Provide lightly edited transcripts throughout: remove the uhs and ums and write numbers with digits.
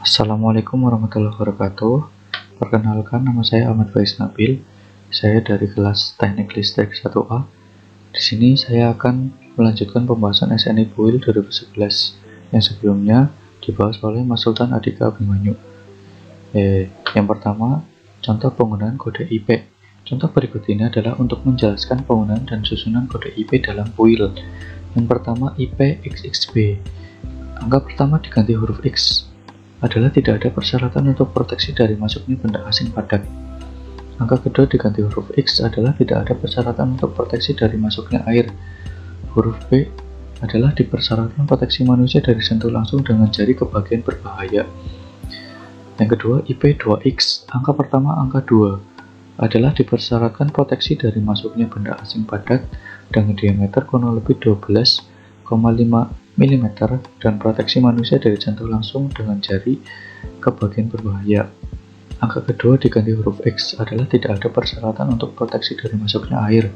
Assalamualaikum warahmatullahi wabarakatuh. Perkenalkan, nama saya Ahmad Faiz Nabil. Saya dari kelas Teknik Listrik 1A. Di sini saya akan melanjutkan pembahasan SNI Buil 2011 yang sebelumnya dibahas oleh Mas Sultan Adhika Abimanyu. Yang pertama, contoh penggunaan kode IP. Contoh berikut ini adalah untuk menjelaskan penggunaan dan susunan kode IP dalam Buil. Yang pertama, IP XXB. Angka pertama diganti huruf X. Adalah tidak ada persyaratan untuk proteksi dari masuknya benda asing padat. Angka kedua diganti huruf X adalah tidak ada persyaratan untuk proteksi dari masuknya air. Huruf B adalah dipersyaratkan proteksi manusia dari sentuh langsung dengan jari ke bagian berbahaya. Yang kedua, IP 2X. Angka pertama angka 2 adalah dipersyaratkan proteksi dari masuknya benda asing padat dengan diameter kurang lebih 12,5 mm dan proteksi manusia dari sentuh langsung dengan jari ke bagian berbahaya. Angka kedua diganti huruf X adalah tidak ada persyaratan untuk proteksi dari masuknya air.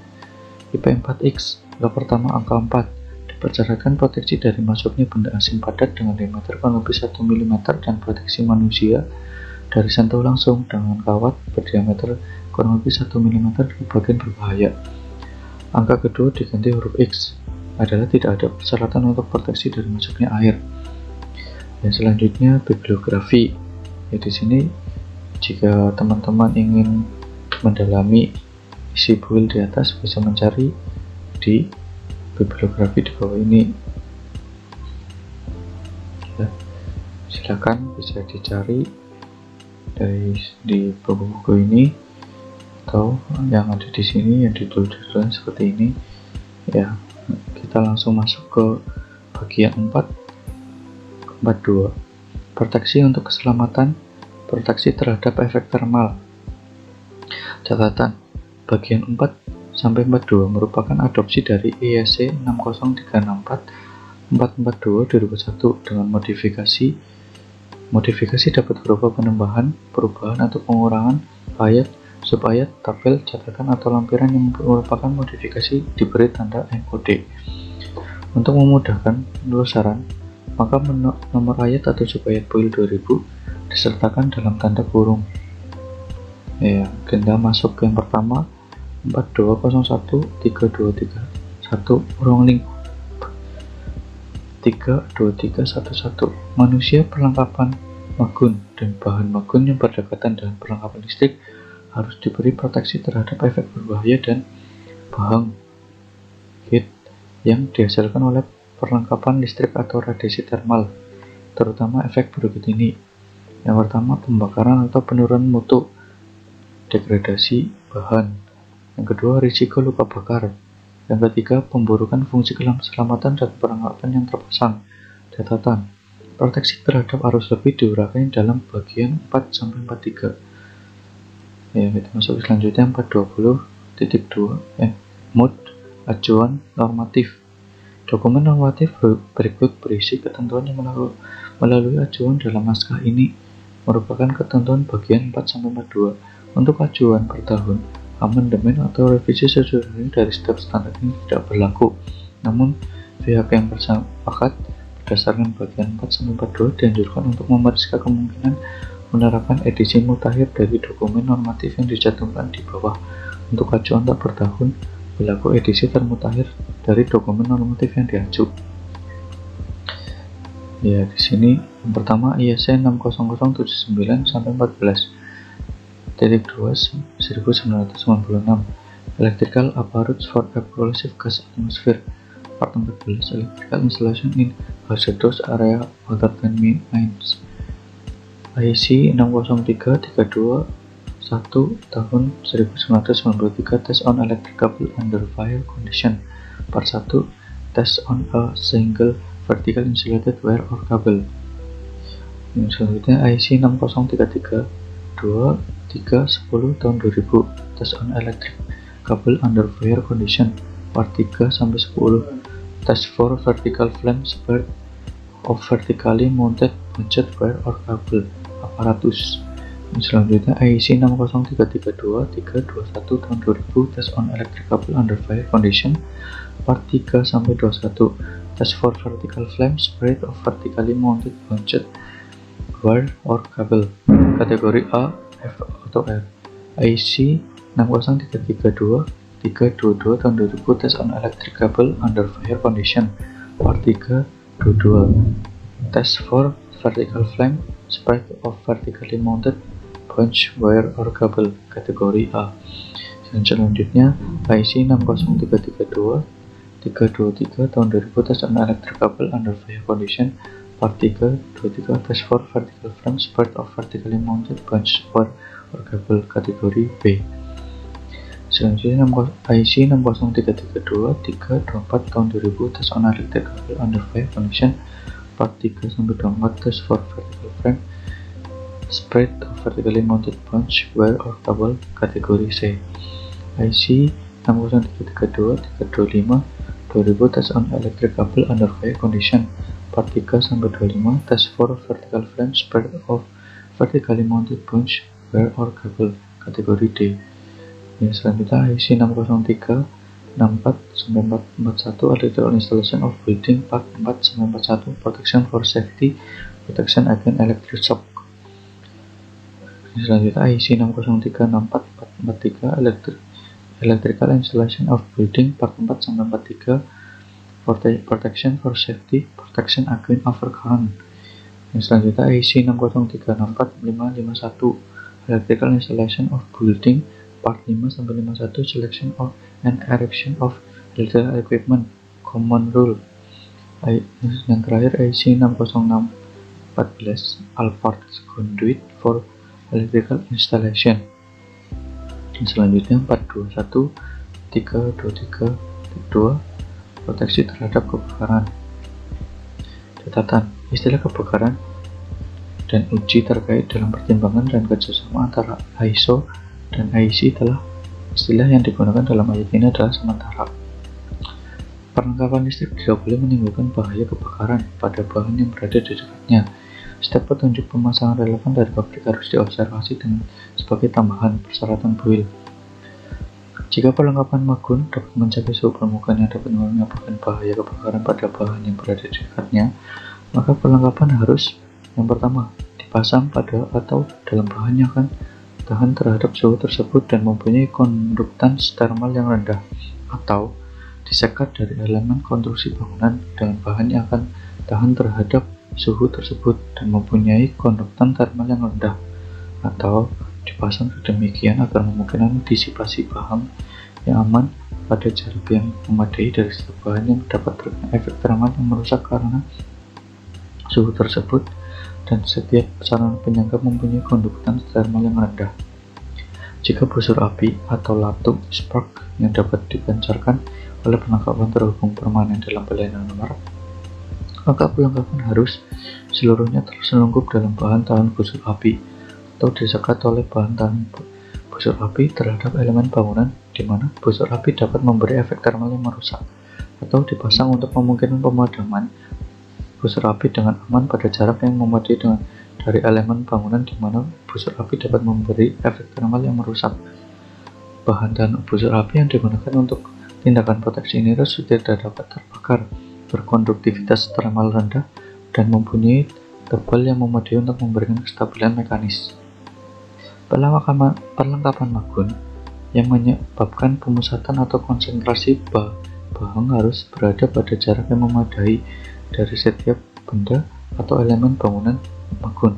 IP 4X. Angka pertama angka 4 dipersyaratkan proteksi dari masuknya benda asing padat dengan diameter kurang lebih 1 mm dan proteksi manusia dari sentuh langsung dengan kawat berdiameter kurang lebih 1 mm ke bagian berbahaya. Angka kedua diganti huruf X adalah tidak ada persyaratan untuk proteksi dari masuknya air. Yang selanjutnya bibliografi. Di sini jika teman-teman ingin mendalami isi buil di atas bisa mencari di bibliografi di bawah ini. Silakan bisa dicari di buku-buku ini atau yang ada di sini yang ditulis seperti ini. Kita langsung masuk ke bagian 4.2. Proteksi untuk keselamatan, proteksi terhadap efek thermal. Catatan, bagian 4-42 merupakan adopsi dari ESC 60364 442 2001 dengan modifikasi dapat berupa penambahan, perubahan atau pengurangan ayat, subayat, tabel, catatan atau lampiran yang merupakan modifikasi diberi tanda encode. Untuk memudahkan penelusuran, maka nomor ayat atau subayat buil 2000 disertakan dalam tanda kurung. Kita masuk ke yang pertama 42013231 link 32311. Manusia perlengkapan magun dan bahan magun yang berdekatan dengan perlengkapan listrik harus diberi proteksi terhadap efek berbahaya dan bahang heat yang dihasilkan oleh perlengkapan listrik atau radiasi thermal, terutama efek berikut ini. Yang pertama, pembakaran atau penurunan mutu, degradasi bahan. Yang kedua, risiko luka bakar. Yang ketiga, pemburukan fungsi keselamatan dan perlengkapan yang terpasang. Catatan, proteksi terhadap arus lebih diuraikan dalam bagian 4-43. Kita masuk selanjutnya 420.2 mode acuan normatif. Dokumen normatif berikut berisi ketentuan yang melalui acuan dalam naskah ini merupakan ketentuan bagian 4-42. Untuk acuan per tahun, amandemen atau revisi sesuai dari setiap standar ini tidak berlaku. Namun, pihak yang bersepakat berdasarkan bagian 4-42 dianjurkan untuk memeriksa kemungkinan menerapkan edisi mutakhir dari dokumen normatif yang dicantumkan di bawah. Untuk acuan tak per tahun, berlaku edisi termutakhir dari dokumen normatif yang diacu. Di sini yang pertama ISC 60079-14 titik 2 1996 Electrical Apparatus for Explosive Gas Atmosphere. Part 14 Electrical Installation in Hazardous Area Other than Mines. IC 60332 tahun 1993 Test on Electric Cable Under Fire Condition. Part 1 Test on a Single Vertical Insulated Wire or Cable. Yang selanjutnya IC 60310 tahun 2000 Test on Electric Cable Under Fire Condition. Part 3-10 Test for Vertical Flame Spread of Vertically Mounted Budget Wire or Cable Apparatus. Selanjutnya IEC 60332-321 tahun 2000 Test on Electric Cable Under Fire Condition. Part 3-21 Test for Vertical Flame Spread of Vertically Mounted Budget wire or cable. Kategori A, F atau R. IC 60332 322 tahun 2000 test on electric cable under fire condition. Part 322 test for vertical flame spread of vertically mounted bunch wire or cable. Kategori A. Dan selanjutnya IC 60332 323 tahun 2000 test on electric cable under fire condition. Part 323 test for vertical flame spread of vertically mounted bunch wire or cable. Kategori B. Selanjutnya IC 60332 324 tahun 2000 test on electric cable under fire condition. Part 3-24 test for vertical frame spread of vertically mounted bunch wire or cable. Kategori C. IC 60332 325 2000 test on electric cable under fire condition. Part 3-25 test for vertical frame spread of vertically mounted bunch wire or cable. Kategori D. Yang selanjutnya IC 603 64-441 electrical installation of building. Part 4-41 protection for safety, protection against electric shock. Yang selanjutnya IC 603-6443 electrical installation of building. Part 4-43 protection for safety, protection against overcurrent. Yang selanjutnya IC 603-6451 electrical installation of building. Part 5-51 selection of and erection of electrical equipment, common rule. Yang terakhir IC 60614 all parts conduit for electrical installation. Selanjutnya 421-323-2 proteksi terhadap kebakaran. Catatan, istilah kebakaran dan uji terkait dalam pertimbangan dan kerjasama antara ISO dan IC telah istilah yang digunakan dalam ayat ini adalah sementara. Perlengkapan listrik tidak boleh menimbulkan bahaya kebakaran pada bahan yang berada di dekatnya. Setiap petunjuk pemasangan relevan dari pabrik harus diobservasi dengan sebagai tambahan persyaratan buil. Jika perlengkapan magun dapat mencapai suhu permukaan yang dapat menyebabkan bahaya kebakaran pada bahan yang berada di dekatnya, maka perlengkapan harus yang pertama dipasang pada atau dalam bahan yang akan tahan terhadap suhu tersebut dan mempunyai konduktans thermal yang rendah, atau disekat dari elemen konstruksi bangunan dengan bahan yang akan tahan terhadap suhu tersebut dan mempunyai konduktans thermal yang rendah, atau dipasang sedemikian agar memungkinkan disipasi bahan yang aman pada jarak yang memadai dari setiap bahan yang dapat terkena efek thermal yang merusak karena suhu tersebut, dan setiap saluran penyangga mempunyai konduktans thermal yang rendah. Jika busur api atau latu spark yang dapat dipancarkan oleh perlengkapan terhubung permanen dalam pelayanan nomor, maka perlengkapan harus seluruhnya terselungkup dalam bahan tahan busur api atau disekat oleh bahan tahan busur api terhadap elemen bangunan di mana busur api dapat memberi efek thermal yang merusak, atau dipasang untuk memungkinkan pemadaman busur api dengan aman pada jarak yang memadai dari elemen bangunan di mana busur api dapat memberi efek thermal yang merusak. Bahan dan busur api yang digunakan untuk tindakan proteksi ini harus tidak dapat terbakar, berkonduktivitas thermal rendah, dan mempunyai tebal yang memadai untuk memberikan kestabilan mekanis. Perlengkapan magun yang menyebabkan pemusatan atau konsentrasi bahan harus berada pada jarak yang memadai dari setiap benda atau elemen bangunan magun,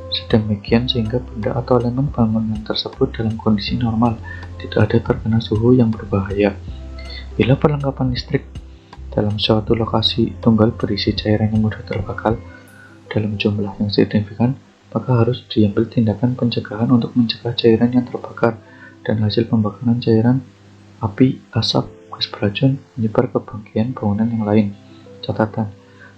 sedemikian sehingga benda atau elemen bangunan tersebut dalam kondisi normal tidak ada terkena suhu yang berbahaya. Bila perlengkapan listrik dalam suatu lokasi tunggal berisi cairan yang mudah terbakar dalam jumlah yang signifikan, maka harus diambil tindakan pencegahan untuk mencegah cairan yang terbakar dan hasil pembakaran cairan, api, asap, gas beracun menyebar ke bagian bangunan yang lain. Catatan,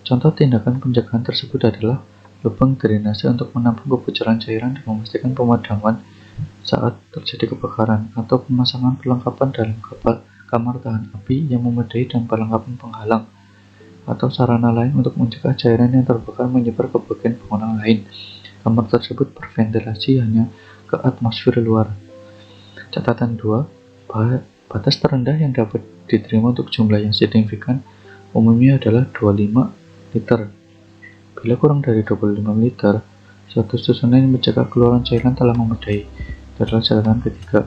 contoh tindakan pencegahan tersebut adalah lubang drainase untuk menampung kebocoran cairan dan memastikan pemadaman saat terjadi kebakaran, atau pemasangan perlengkapan dalam kamar tahan api yang memadai dan perlengkapan penghalang atau sarana lain untuk mencegah cairan yang terbakar menyebar ke bagian bangunan lain. Kamar tersebut berventilasi hanya ke atmosfer luar. Catatan 2, batas terendah yang dapat diterima untuk jumlah yang signifikan umumnya adalah 25 liter. Bila kurang dari 25 liter, Suatu susunan yang menjaga keluaran cairan telah memadai. Itu adalah catatan ketiga.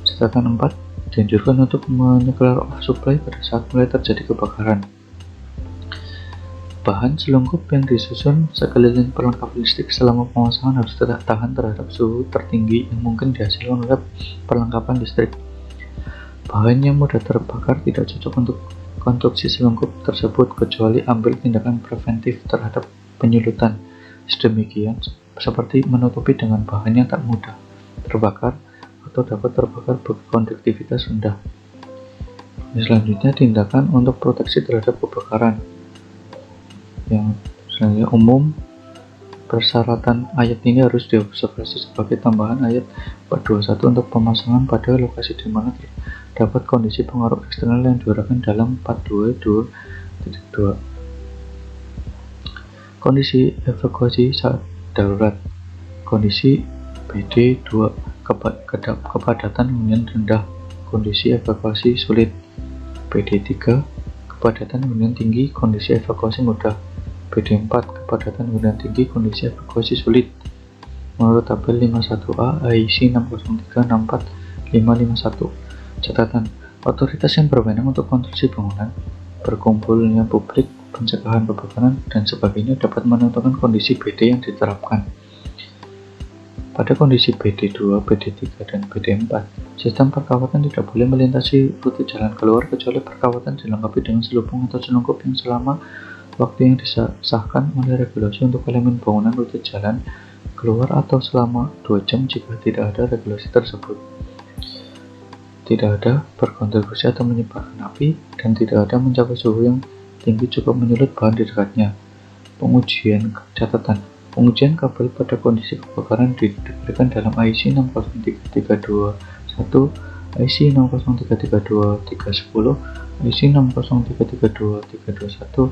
Catatan 4. Dianjurkan untuk menyegel off supply pada saat mulai terjadi kebakaran. Bahan selungkup yang disusun sekeliling pelengkap listrik selama pemasangan harus tahan terhadap suhu tertinggi yang mungkin dihasilkan oleh perlengkapan listrik. Bahan yang mudah terbakar tidak cocok untuk konstruksi selungkup tersebut kecuali ambil tindakan preventif terhadap penyulutan. Sedemikian seperti menutupi dengan bahan yang tak mudah terbakar atau dapat terbakar berkonduktivitas rendah. Selanjutnya, tindakan untuk proteksi terhadap kebakaran. Yang selanjutnya umum, persyaratan ayat ini harus diobservasi sebagai tambahan ayat 421 untuk pemasangan pada lokasi di mana terdapat kondisi pengaruh eksternal yang diuraikan dalam 422.2. Kondisi evakuasi saat darurat. Kondisi PD2 kepadatan hunian rendah. Kondisi evakuasi sulit. PD3 kepadatan hunian tinggi. Kondisi evakuasi mudah. PD4 kepadatan hunian tinggi. Kondisi evakuasi sulit. Menurut tabel 51A IC 60364-551. Catatan, otoritas yang berwenang untuk konstruksi bangunan, berkumpulnya publik, pencegahan kebakaran, dan sebagainya dapat menentukan kondisi BD yang diterapkan. Pada kondisi BD2, BD3, dan BD4, sistem perkawatan tidak boleh melintasi rute jalan keluar kecuali perkawatan dilengkapi dengan selubung atau selungkup yang selama waktu yang disahkan oleh regulasi untuk elemen bangunan rute jalan keluar atau selama 2 jam jika tidak ada regulasi tersebut. Tidak ada berkontribusi atau menyebarkan api, dan tidak ada mencapai suhu yang tinggi cukup menyulut bahan di dekatnya. Pengujian catatan. Pengujian kabel pada kondisi kebakaran diberikan dalam IC 603321, IC 60332310, IC 60332321,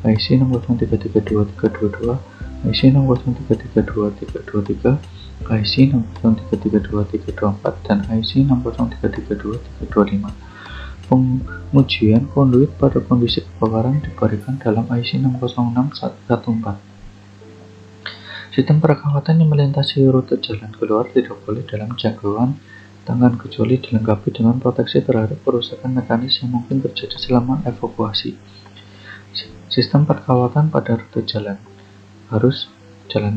IC 60332322, IC 60332323, IC 60332324, dan IC 60332325. Pengujian konduit pada kondisi kebakaran diberikan dalam IC 60614. Sistem perkawatan yang melintasi rute jalan keluar tidak boleh dalam jangkauan tangan kecuali dilengkapi dengan proteksi terhadap kerusakan mekanis yang mungkin terjadi selama evakuasi. Sistem perkawatan pada rute jalan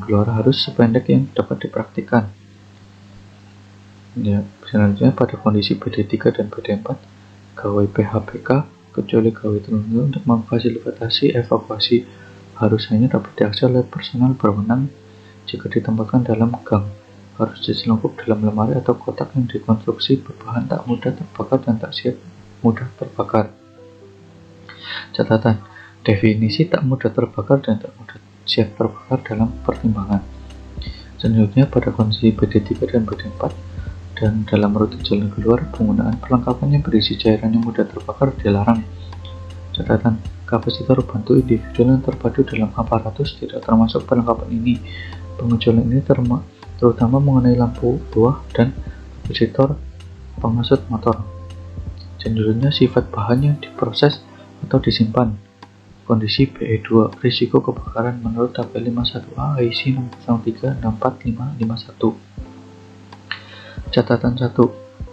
keluar harus sependek yang dapat dipraktikkan. Ya, selanjutnya pada kondisi BD3 dan BD4, gawai PHBK kecuali gawai tertentu untuk memfasilitasi evakuasi harus hanya dapat diakses oleh personel berwenang. Jika ditempatkan dalam gang, harus diselungkup dalam lemari atau kotak yang dikonstruksi berbahan tak mudah terbakar dan tak siap mudah terbakar. Catatan, definisi tak mudah terbakar dan tak mudah siap terbakar dalam pertimbangan. Selanjutnya, pada kondisi BD3 dan BD4 dan dalam rute jalan keluar, penggunaan perlengkapan yang berisi cairan yang mudah terbakar dilarang. Catatan, kapasitor bantu individual yang terpadu dalam aparatus tidak termasuk perlengkapan ini. Pengecualian ini terutama mengenai lampu buah dan kapasitor pengasut motor. Cenderungnya sifat bahan yang diproses atau disimpan. Kondisi BE2, risiko kebakaran menurut tabel 51A IC 60364-551. Catatan 1.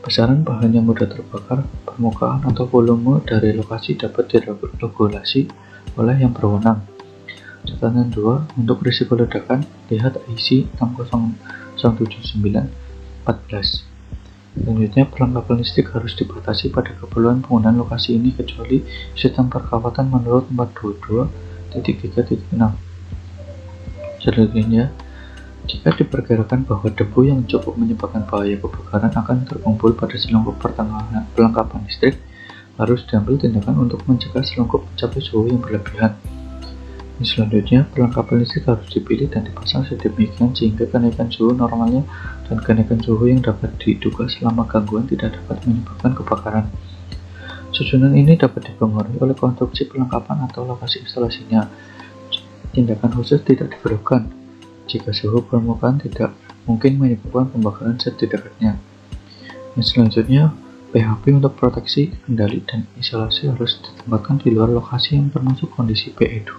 Besaran bahan yang mudah terbakar, permukaan atau volume dari lokasi dapat diregulasi oleh yang berwenang. Catatan 2. Untuk risiko ledakan, lihat IC 60079-14. Selanjutnya, perlengkapan listrik harus dibatasi pada keperluan penggunaan lokasi ini kecuali sistem perkawatan menurut 422.3.6. Selanjutnya, jika diperkirakan bahwa debu yang cukup menyebabkan bahaya kebakaran akan terkumpul pada selungkup pertengahan perlengkapan listrik, harus diambil tindakan untuk mencegah selungkup mencapai suhu yang berlebihan. Selanjutnya, perlengkapan listrik harus dipilih dan dipasang sedemikian sehingga kenaikan suhu normalnya dan kenaikan suhu yang dapat diduga selama gangguan tidak dapat menyebabkan kebakaran. Susunan ini dapat dipengaruhi oleh konstruksi perlengkapan atau lokasi instalasinya. Tindakan khusus tidak diperlukan jika suhu permukaan tidak mungkin menyebabkan pembakaran setidaknya. Selanjutnya, PHP untuk proteksi, kendali, dan isolasi harus ditempatkan di luar lokasi yang termasuk kondisi BE2,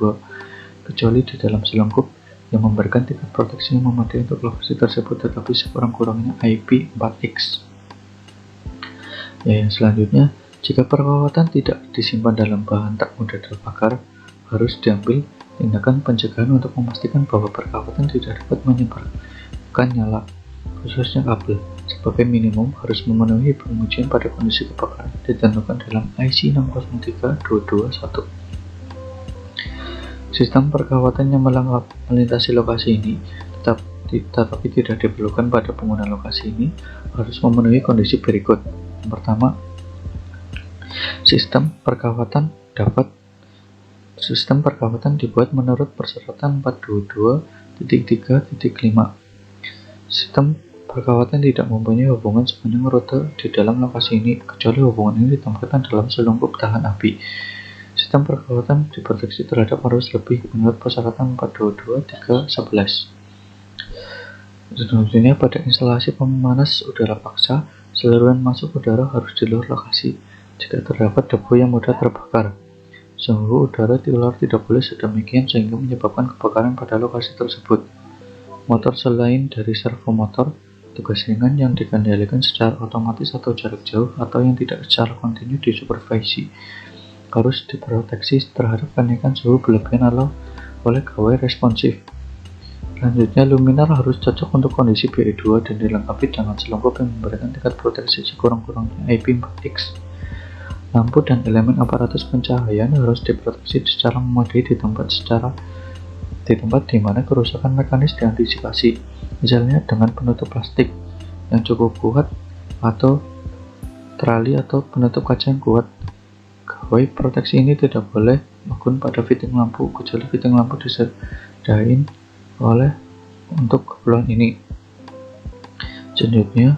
kecuali di dalam selungkup yang memberikan tingkat proteksi yang memadai untuk lokasi tersebut, tetapi sekurang-kurangnya IP4X. Yang selanjutnya, jika perawatan tidak disimpan dalam bahan tak mudah terbakar, harus diambil tindakan pencegahan untuk memastikan bahwa perawatan tidak dapat menyebarkan nyala, khususnya kabel. Sebagai minimum, harus memenuhi pengujian pada kondisi kebakaran ditentukan dalam IC 603221. Sistem perkawatan yang melintasi lokasi ini tetapi tidak diperlukan pada pengguna lokasi ini harus memenuhi kondisi berikut. Yang pertama, sistem perkawatan dibuat menurut persyaratan 422.3.5. Sistem perkawatan tidak mempunyai hubungan sepanjang rute di dalam lokasi ini, kecuali hubungan ini ditempatkan dalam selungkup tahan api. Sistem perkawatan diproteksi terhadap arus lebih menurut persyaratan 422.3.11. Selanjutnya, pada instalasi pemanas udara paksa, saluran masuk udara harus di luar lokasi jika terdapat debu yang mudah terbakar. Suhu udara di luar tidak boleh sedemikian sehingga menyebabkan kebakaran pada lokasi tersebut. Motor selain dari servo motor, tugas ringan yang dikendalikan secara otomatis atau jarak jauh atau yang tidak secara kontinu disupervisi harus diproteksi terhadap kenaikan suhu berlebihan oleh gawai responsif. Selanjutnya, luminar harus cocok untuk kondisi BE2 dan dilengkapi dengan selungkup yang memberikan tingkat proteksi sekurang-kurangnya IP4X. Lampu dan elemen aparatus pencahayaan harus diproteksi secara memadai di tempat di mana kerusakan mekanis diantisipasi, misalnya dengan penutup plastik yang cukup kuat atau trali atau penutup kaca yang kuat. Gawai proteksi ini tidak boleh magun pada fitting lampu, kecuali fitting lampu disediakan untuk keperluan ini. Selanjutnya,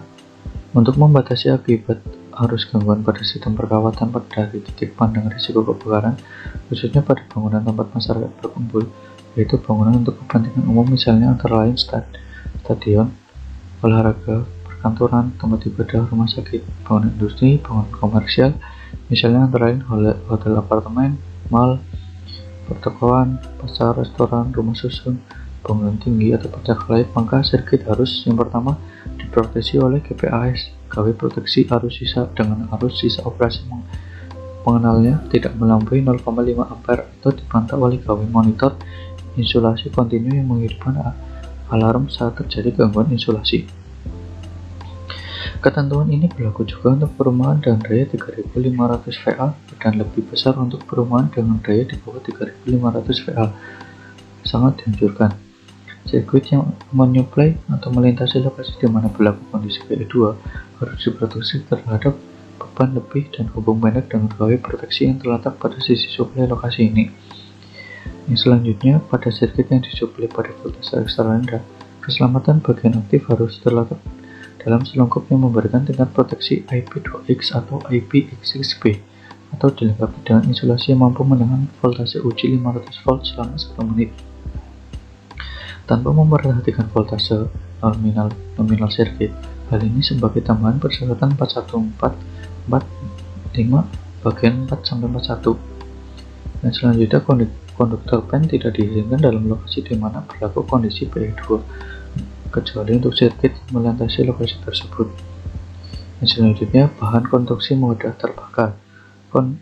untuk membatasi akibat arus gangguan pada sistem perkawatan dari titik pandang risiko kebakaran, khususnya pada bangunan tempat masyarakat berkumpul, yaitu bangunan untuk kepentingan umum, misalnya antara lain stadion, olahraga, perkantoran, tempat ibadah, rumah sakit, bangunan industri, bangunan komersial, misalnya antara lain hotel apartemen, mall, pertokoan, pasar, restoran, rumah susun, bangunan tinggi atau pecah lain. Maka sirkuit harus yang pertama diproteksi oleh GPAS, gawai proteksi arus sisa, dengan arus sisa operasi pengenalnya tidak melampaui 0,5 ampere atau dipantau oleh gawai monitor insulasi kontinu yang menghidupkan alarm saat terjadi gangguan insulasi. Ketentuan ini berlaku juga untuk perumahan dengan daya 3500 VA dan lebih besar untuk perumahan dengan daya di bawah 3500 VA. Sangat dianjurkan. Sirkuit yang menyuplai atau melintasi lokasi di mana berlaku kondisi BE2 harus diproteksi terhadap beban lebih dan hubung pendek dengan gawai proteksi yang terletak pada sisi suplai lokasi ini. Yang selanjutnya, pada sirkuit yang disuplai pada voltase ekstra rendah, keselamatan bagian aktif harus terletak dalam selungkup yang memberikan tingkat proteksi IP2X atau IPXXB atau dilengkapi dengan insulasi yang mampu menahan voltase uji 500 volt selama 1 menit. Tanpa memperhatikan voltase nominal sirkuit, hal ini sebagai tambahan persyaratan 41445 bagian 4-41. Dan selanjutnya, konduktor pen tidak diizinkan dalam lokasi di mana berlaku kondisi BE2, kecuali untuk sirkuit yang melintasi lokasi tersebut. Dan selanjutnya, bahan konstruksi mudah terbakar.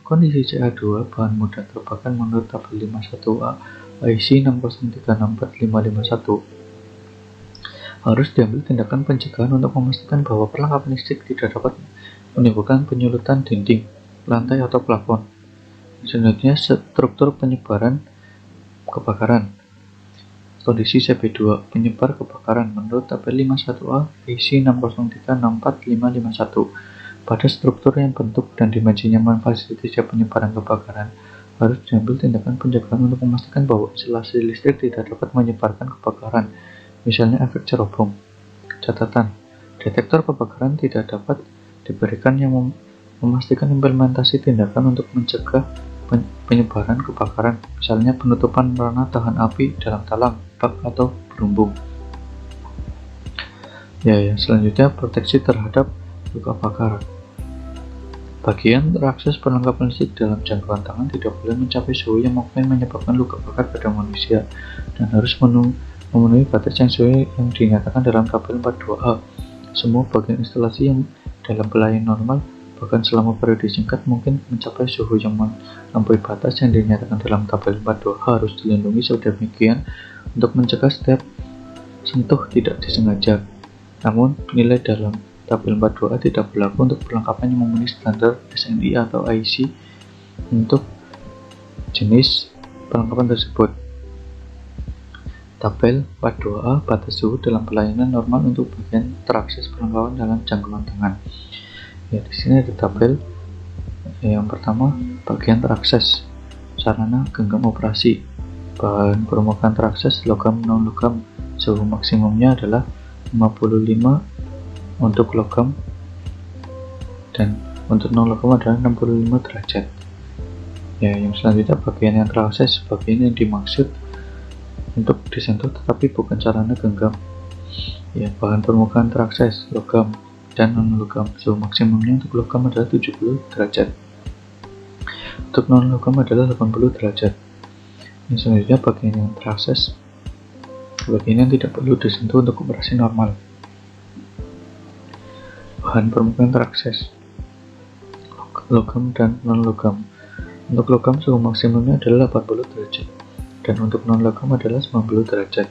Kondisi CA2 bahan mudah terbakar menurut tabel 51A IC 60364551 harus diambil tindakan pencegahan untuk memastikan bahwa perlengkapan listrik tidak dapat menimbulkan penyulutan dinding, lantai atau plafon. Selanjutnya, struktur penyebaran kebakaran. Kondisi CB2 penyebar kebakaran menurut tabel 51A IC 60364551. Pada struktur yang bentuk dan dimensinya memfasilitasi penyebaran kebakaran, harus diambil tindakan pencegahan untuk memastikan bahwa insulasi listrik tidak dapat menyebarkan kebakaran, misalnya efek cerobong. Catatan, detektor kebakaran tidak dapat diberikan yang memastikan implementasi tindakan untuk mencegah penyebaran kebakaran, misalnya penutupan ranah tahan api dalam talang, bak, atau berumbung. Yang selanjutnya, proteksi terhadap luka bakar. Bagian terakses perlengkapan listrik dalam jangkauan tangan tidak boleh mencapai suhu yang mungkin menyebabkan luka bakar pada manusia dan harus memenuhi batas yang sesuai yang dinyatakan dalam tabel 42A. Semua bagian instalasi yang dalam pelayanan normal, bahkan selama periode singkat, mungkin mencapai suhu yang melampaui batas yang dinyatakan dalam tabel 42A harus dilindungi sedemikian untuk mencegah setiap sentuh tidak disengaja. Namun, nilai dalam tabel 42A tidak berlaku untuk perlengkapan yang memenuhi standar SNI atau IEC untuk jenis perlengkapan tersebut. Tabel 42A batas suhu dalam pelayanan normal untuk bagian terakses perlengkapan dalam jangkauan tangan. Ya, di sini ada tabel. Yang pertama, bagian terakses, sarana genggam operasi, bahan permukaan terakses logam non logam, suhu maksimumnya adalah 55 untuk logam dan untuk non logam adalah 65 derajat. Ya, yang selanjutnya bagian yang terakses, bagian yang dimaksud untuk disentuh tetapi bukan sarana genggam. Ya, bahan permukaan terakses logam dan non logam, suhu maksimumnya untuk logam adalah 70 derajat. Untuk non logam adalah 80 derajat. Yang selanjutnya bagian yang terakses, bagian yang tidak perlu disentuh untuk operasi normal. Bahan permukaan terakses logam dan non logam. Untuk logam suhu maksimumnya adalah 80 derajat dan untuk non logam adalah 90 derajat.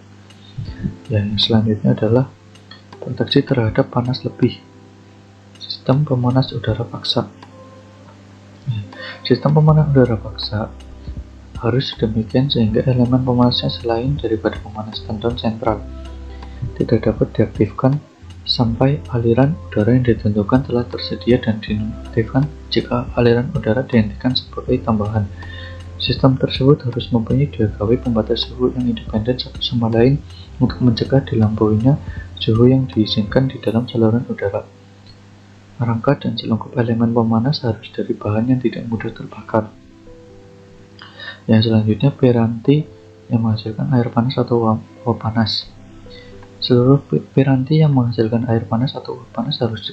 Yang selanjutnya adalah proteksi terhadap panas lebih, sistem pemanas udara paksa. Sistem pemanas udara paksa harus demikian sehingga elemen pemanasnya selain daripada pemanas tendon sentral tidak dapat diaktifkan sampai aliran udara yang ditentukan telah tersedia dan dinonaktifkan jika aliran udara dihentikan sebagai tambahan. Sistem tersebut harus mempunyai dua gawai pembatas suhu yang independen satu sama lain untuk mencegah dilampauinya suhu yang diizinkan di dalam saluran udara. Rangka dan selengkap elemen pemanas harus dari bahan yang tidak mudah terbakar. Yang selanjutnya, piranti yang menghasilkan air panas atau uap panas. Seluruh piranti yang menghasilkan air panas atau uap panas harus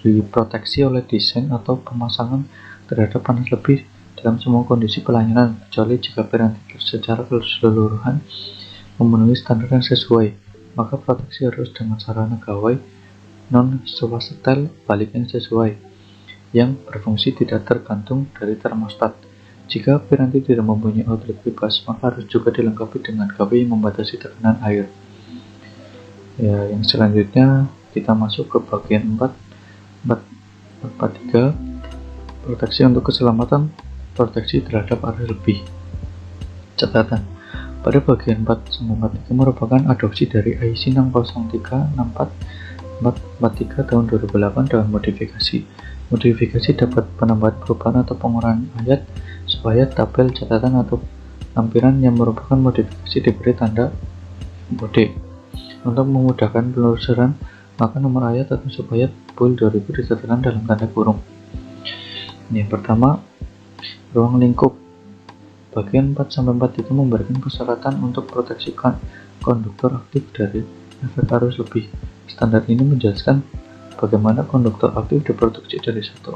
diproteksi oleh desain atau pemasangan terhadap panas lebih dalam semua kondisi pelayanan, kecuali jika piranti secara keseluruhan memenuhi standar yang sesuai, maka proteksi harus dengan sarana gawai non-swasetel balik yang sesuai, yang berfungsi tidak tergantung dari termostat. Jika piranti tidak mempunyai outlet bebas, maka harus juga dilengkapi dengan gawai yang membatasi tekanan air. Ya, yang selanjutnya kita masuk ke bagian 4.3, proteksi untuk keselamatan, proteksi terhadap arus lebih. Catatan, pada bagian 4.3 merupakan adopsi dari IEC 603/6443 tahun 2008 dengan modifikasi. Modifikasi dapat penambahan perubahan atau pengurangan ayat supaya tabel catatan atau lampiran yang merupakan modifikasi diberi tanda kode. Untuk memudahkan penelusuran, maka nomor ayat atau supaya bull 2000 ditetapkan dalam tanda kurung. Yang pertama, ruang lingkup. Bagian 4-4 itu memberikan persyaratan untuk proteksi konduktor aktif dari efek arus lebih. Standar ini menjelaskan bagaimana konduktor aktif diproduksi dari satu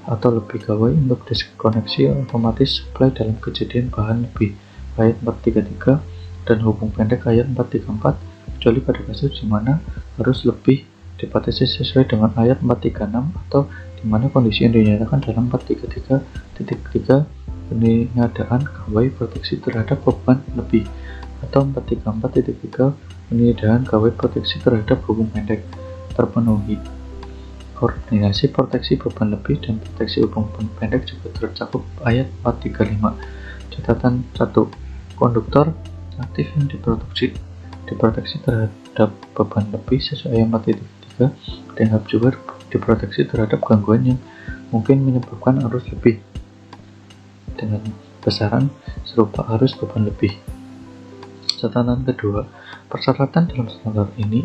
atau lebih gawai untuk diskoneksi otomatis supply dalam kejadian bahan lebih, ayat 433, dan hubung pendek ayat 434, kecuali pada kasus di mana arus lebih dibatasi sesuai dengan ayat 436 atau di mana kondisi yang dinyatakan dalam 433.3 peniadaan gawai proteksi terhadap beban lebih atau 434.3 peniadaan gawai proteksi terhadap hubung pendek terpenuhi. Koordinasi proteksi beban lebih dan proteksi hubung pendek juga tercakup ayat 435. Catatan 1. Konduktor aktif yang diproteksi terhadap beban lebih sesuai ayat 4.3 dianggap juga diproteksi terhadap gangguan yang mungkin menyebabkan arus lebih dengan besaran serupa arus beban lebih. Catatan kedua, persyaratan dalam standar ini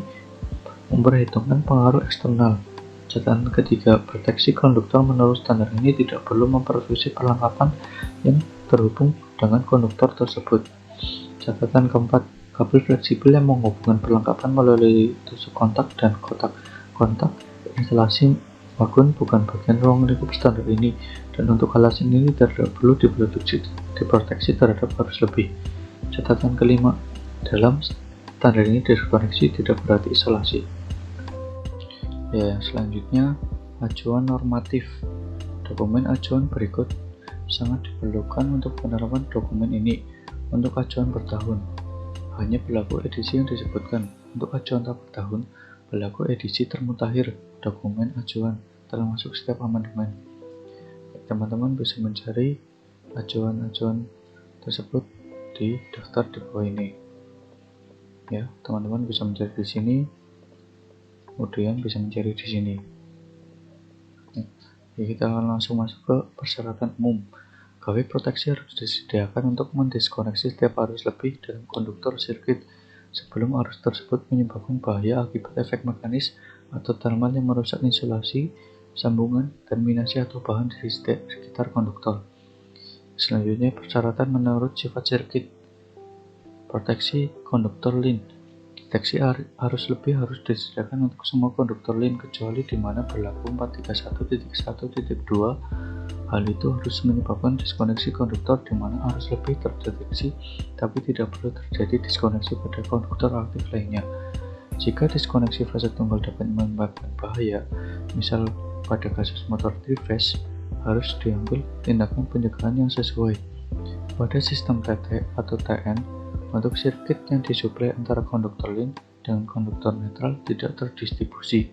memperhitungkan pengaruh eksternal. Catatan ketiga, proteksi konduktor menurut standar ini tidak perlu mempervisi perlengkapan yang terhubung dengan konduktor tersebut. Catatan keempat, kabel fleksibel yang menghubungkan perlengkapan melalui tusuk kontak dan kotak kontak instalasi wagon bukan bagian ruang lingkup standar ini, dan untuk alasan ini tidak perlu diproteksi terhadap arus lebih. Catatan kelima, dalam Standar ini diskoneksi tidak berarti isolasi. Ya, selanjutnya acuan normatif. Dokumen acuan berikut sangat diperlukan untuk penerapan dokumen ini. Untuk acuan bertahun, hanya berlaku edisi yang disebutkan. Untuk acuan tak bertahun, berlaku edisi termutakhir dokumen acuan, termasuk setiap amandemen. Teman-teman bisa mencari acuan-acuan tersebut di daftar di bawah ini. Ya, teman-teman bisa mencari di sini, kemudian bisa mencari di sini. Ya, kita akan langsung masuk ke persyaratan umum. Gawai proteksi harus disediakan untuk mendiskoneksi setiap arus lebih dalam konduktor sirkuit sebelum arus tersebut menyebabkan bahaya akibat efek mekanis atau thermal yang merusak insulasi, sambungan, terminasi atau bahan di sekitar konduktor. Selanjutnya, persyaratan menurut sifat sirkuit. Proteksi konduktor lin. Deteksi arus lebih harus disediakan untuk semua konduktor lin kecuali di mana berlaku 431.1.2. Hal itu harus menyebabkan diskoneksi konduktor di mana arus lebih terdeteksi, tapi tidak perlu terjadi diskoneksi pada konduktor aktif lainnya. Jika diskoneksi fase tunggal dapat menyebabkan bahaya, misal pada kasus motor 3-phase, harus diambil tindakan pencegahan yang sesuai. Pada sistem TT atau TN, untuk sirkuit yang disuplai antara konduktor lin dengan konduktor netral tidak terdistribusi,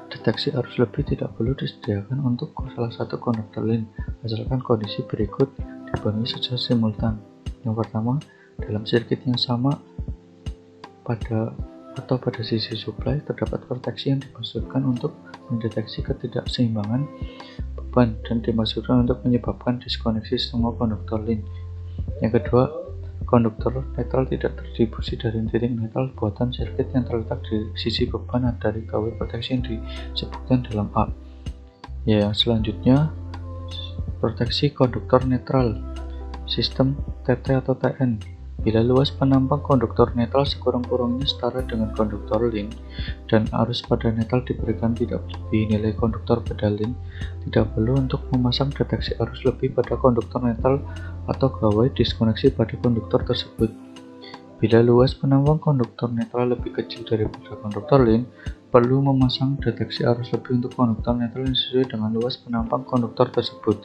deteksi arus lebih tidak perlu disediakan untuk salah satu konduktor lin, asalkan kondisi berikut dipenuhi secara simultan. Yang pertama, dalam sirkuit yang sama pada sisi suplai terdapat proteksi yang dimaksudkan untuk mendeteksi ketidakseimbangan beban dan dimaksudkan untuk menyebabkan diskoneksi semua konduktor lin. Yang kedua, konduktor netral tidak terdistribusi dari titik netral buatan sirkuit yang terletak di sisi beban dari gawai proteksi yang disebutkan dalam A. Ya, selanjutnya proteksi konduktor netral sistem TT atau TN. Bila luas penampang konduktor netral sekurang-kurangnya setara dengan konduktor lin dan arus pada netral diberikan tidak melebihi nilai konduktor pada lin, tidak perlu untuk memasang deteksi arus lebih pada konduktor netral atau gawai diskoneksi pada konduktor tersebut. Bila luas penampang konduktor netral lebih kecil daripada konduktor lin, perlu memasang deteksi arus lebih untuk konduktor netral yang sesuai dengan luas penampang konduktor tersebut.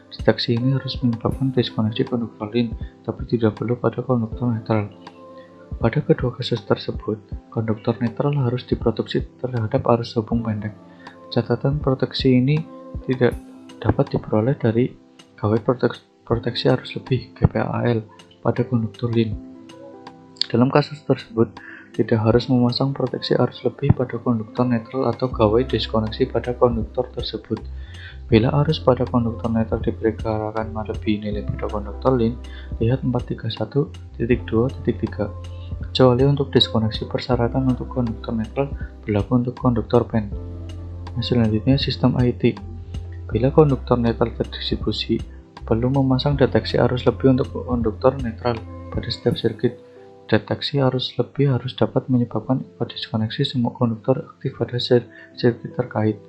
Deteksi ini harus menyebabkan diskoneksi konduktor lin, tapi tidak perlu pada konduktor netral. Pada kedua kasus tersebut, konduktor netral harus diproteksi terhadap arus hubung pendek. Catatan proteksi ini tidak dapat diperoleh dari gawai proteksi arus lebih (GPAL) pada konduktor lin. Dalam kasus tersebut, tidak harus memasang proteksi arus lebih pada konduktor netral atau gawai diskoneksi pada konduktor tersebut. Bila arus pada konduktor netral diperkirakan melebihi nilai pada konduktor lin, lihat 431.2.3. Kecuali untuk diskoneksi, persyaratan untuk konduktor netral berlaku untuk konduktor PEN. Selanjutnya, sistem IT. Bila konduktor netral terdistribusi, perlu memasang deteksi arus lebih untuk konduktor netral pada setiap sirkuit. Deteksi arus lebih harus dapat menyebabkan diskoneksi semua konduktor aktif pada sirkuit terkait,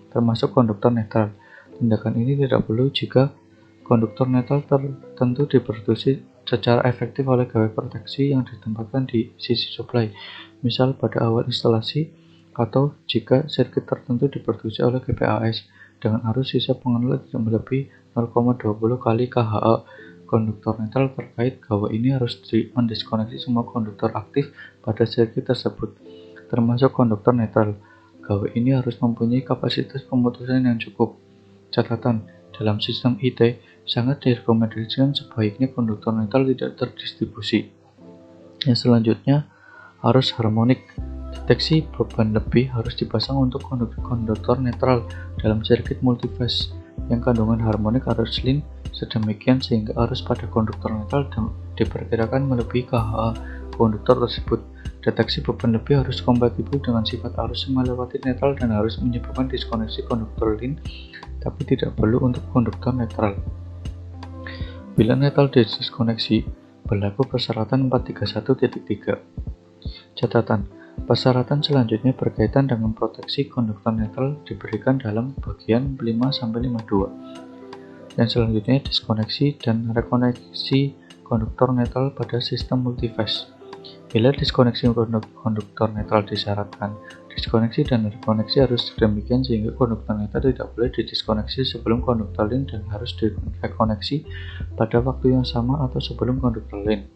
termasuk konduktor netral. Tindakan ini tidak perlu jika konduktor netral tertentu diproduksi secara efektif oleh gawai proteksi yang ditempatkan di sisi suplai, misal pada awal instalasi, atau jika sirkuit tertentu diproduksi oleh GPAS dengan arus sisa pengenalan tidak melebihi 0,20 kali KHA. Konduktor netral terkait gawai ini harus mendiskoneksi semua konduktor aktif pada sirkuit tersebut, termasuk konduktor netral. Gawai ini harus mempunyai kapasitas pemutusan yang cukup. Catatan, dalam sistem IT, sangat direkomendasikan sebaiknya konduktor netral tidak terdistribusi. Yang selanjutnya, arus harmonik. Deteksi beban lebih harus dipasang untuk konduktor netral dalam sirkuit multiphase yang kandungan harmonik arus lin sedemikian sehingga arus pada konduktor netral diperkirakan melebihi KHA konduktor tersebut. Deteksi beban lebih harus kompatibel dengan sifat arus yang melewati netral dan harus menyebabkan diskoneksi konduktor lin, tapi tidak perlu untuk konduktor netral. Bila netral diskoneksi, berlaku persyaratan 431.3. Catatan, persyaratan selanjutnya berkaitan dengan proteksi konduktor netral diberikan dalam bagian 5-52. Yang selanjutnya diskoneksi dan rekoneksi konduktor netral pada sistem multiphase. Bila diskoneksi konduktor netral disyaratkan, diskoneksi dan rekoneksi harus demikian sehingga konduktor netral tidak boleh didiskoneksi sebelum konduktor lain dan harus direkoneksi pada waktu yang sama atau sebelum konduktor lain.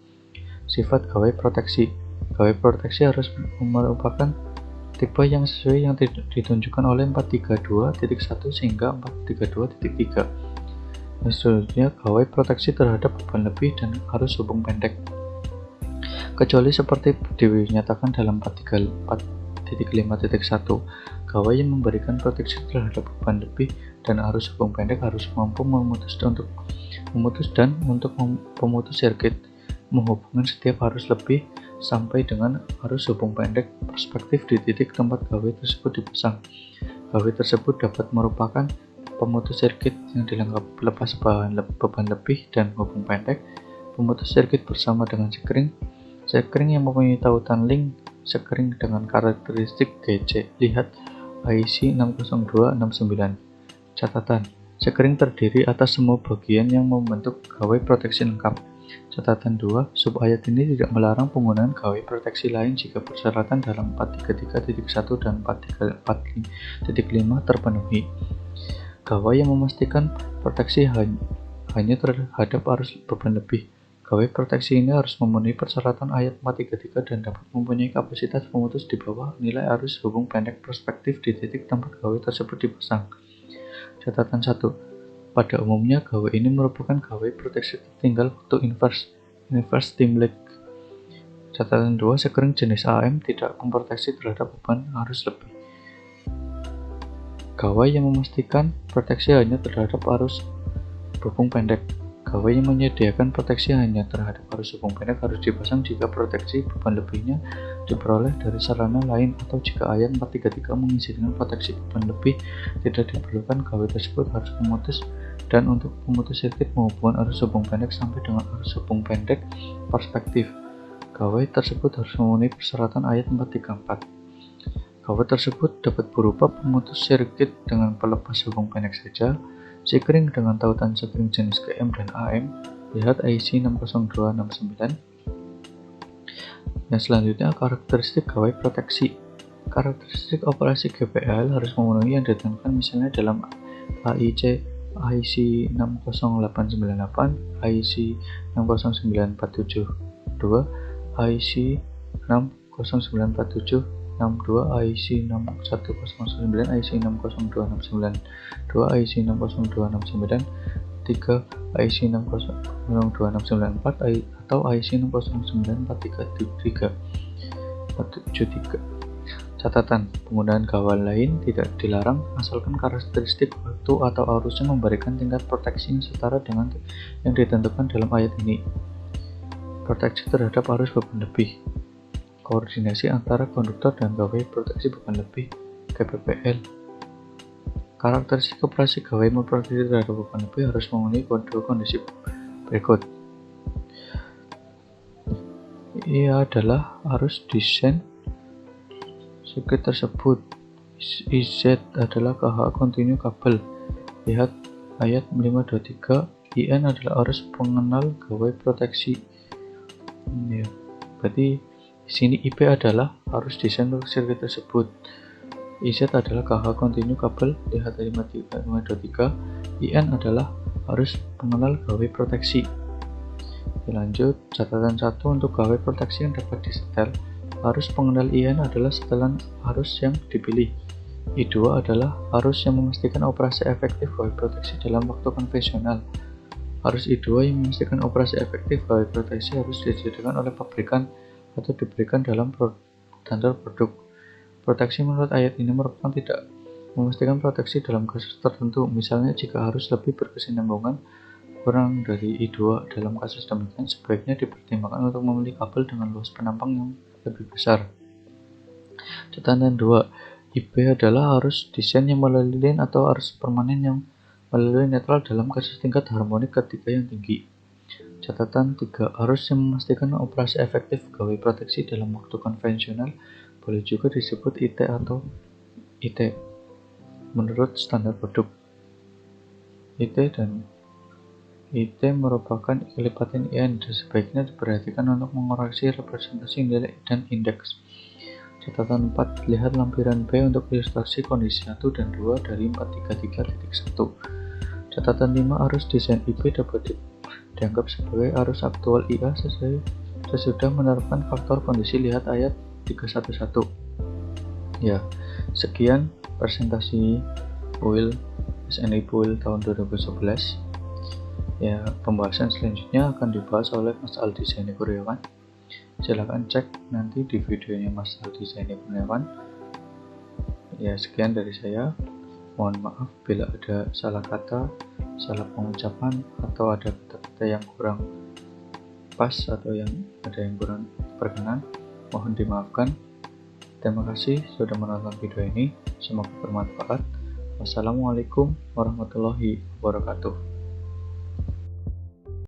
Sifat gawai proteksi. Gawai proteksi harus merupakan tipe yang sesuai yang ditunjukkan oleh 432.1 hingga 432.3. Selanjutnya, gawai proteksi terhadap beban lebih dan arus hubung pendek. Kecuali seperti dinyatakan dalam 4.5.1, gawai yang memberikan proteksi terhadap beban lebih dan arus hubung pendek harus mampu memutus dan untuk pemutus sirkuit menghubungkan setiap arus lebih sampai dengan arus hubung pendek perspektif di titik tempat gawai tersebut dipasang. Gawai tersebut dapat merupakan pemutus sirkuit yang dilengkapi pelepas beban lebih dan hubung pendek, pemutus sirkuit bersama dengan sekring yang mempunyai tautan link sekring dengan karakteristik GC. Lihat IC 60269. Catatan: sekring terdiri atas semua bagian yang membentuk gawai proteksi lengkap. Catatan 2, sub-ayat ini tidak melarang penggunaan gawai proteksi lain jika persyaratan dalam 433.1 dan 4.5 terpenuhi. Gawai yang memastikan proteksi hanya terhadap arus beban lebih. Gawai proteksi ini harus memenuhi persyaratan ayat 433 dan dapat mempunyai kapasitas pemutus di bawah nilai arus hubung pendek perspektif di titik tempat gawai tersebut dipasang. Catatan 1. Pada umumnya, gawai ini merupakan gawai proteksi tertinggal waktu inverse stim lag. Catatan 2. Sekring jenis AM tidak memproteksi terhadap beban arus lebih. Gawai yang memastikan proteksi hanya terhadap arus hubung pendek. Gawai yang menyediakan proteksi hanya terhadap arus hubung pendek harus dipasang jika proteksi beban lebihnya diperoleh dari sarana lain atau jika ayat 433 mengizinkan proteksi beban lebih tidak diperlukan. Gawai tersebut harus memutus dan untuk memutus sirkuit menghubungkan arus hubung pendek sampai dengan arus hubung pendek perspektif. Gawai tersebut harus memenuhi persyaratan ayat 434. Gawai tersebut dapat berupa pemutus sirkuit dengan pelepas hubung pendek saja, sekring dengan tautan sekring jenis GM dan AM. Lihat IC 60269. Yang selanjutnya, karakteristik gawai proteksi. Karakteristik operasi GPL harus memenuhi yang ditentukan misalnya dalam IC 60898, IC 60947 2, IC 60947 62, IC 6109, IC 60269, 2, IC 60269, 3, IC 60294 atau IC 6094373. Catatan: penggunaan gawai lain tidak dilarang asalkan karakteristik waktu atau arusnya memberikan tingkat proteksi yang setara dengan yang ditentukan dalam ayat ini. Proteksi terhadap arus beban lebih. Koordinasi antara konduktor dan gawai proteksi beban lebih (KPPL). Karakteristik operasi gawai memproteksi terhadap beban lebih harus memenuhi dua kondisi berikut. Ia adalah arus desain sirkuit tersebut. IZ adalah KH kontinu kabel. Lihat ayat 523. IN adalah arus pengenal gawai proteksi. Ya, berarti di sini IP adalah arus desain untuk sirkuit tersebut. IZ adalah KH kontinu kabel. Lihat 523. IN adalah arus pengenal gawai proteksi. Lanjut, catatan 1 untuk gawai proteksi yang dapat disetel. Arus pengenal IN adalah setelan arus yang dipilih. I2 adalah arus yang memastikan operasi efektif gawai proteksi dalam waktu konvensional. Arus I2 yang memastikan operasi efektif gawai proteksi harus disediakan oleh pabrikan atau diberikan dalam standar produk. Proteksi menurut ayat ini merupakan tidak memastikan proteksi dalam kasus tertentu, misalnya jika arus lebih berkesinambungan kurang dari I2. Dalam kasus demikian, sebaiknya dipertimbangkan untuk membeli kabel dengan luas penampang yang lebih besar. Catatan 2. IB adalah arus desain yang melalui line atau arus permanen yang melalui netral dalam kasus tingkat harmonik ketiga yang tinggi. Catatan 3. Arus yang memastikan operasi efektif gawai proteksi dalam waktu konvensional boleh juga disebut IT atau IT menurut standar produk. IT dan IT merupakan kelipatan IN dan sebaiknya diperhatikan untuk mengoreksi representasi nilai dan indeks. Catatan 4. Lihat lampiran B untuk ilustrasi kondisi 1 dan 2 dari 433.1. Catatan 5. Arus desain IP dapat dianggap sebagai arus aktual IA sesudah menerapkan faktor kondisi. Lihat ayat 311. Ya, sekian presentasi UIL SNI UIL tahun 2011. Ya, pembahasan selanjutnya akan dibahas oleh Mas Aldi Zaini Kurniawan. Silahkan cek nanti di videonya Mas Aldi Zaini Kurniawan. Ya, sekian dari saya. Mohon maaf bila ada salah kata, salah pengucapan, atau ada kata-kata yang kurang pas atau yang ada yang kurang berkenan. Mohon dimaafkan. Terima kasih sudah menonton video ini. Semoga bermanfaat. Wassalamualaikum warahmatullahi wabarakatuh.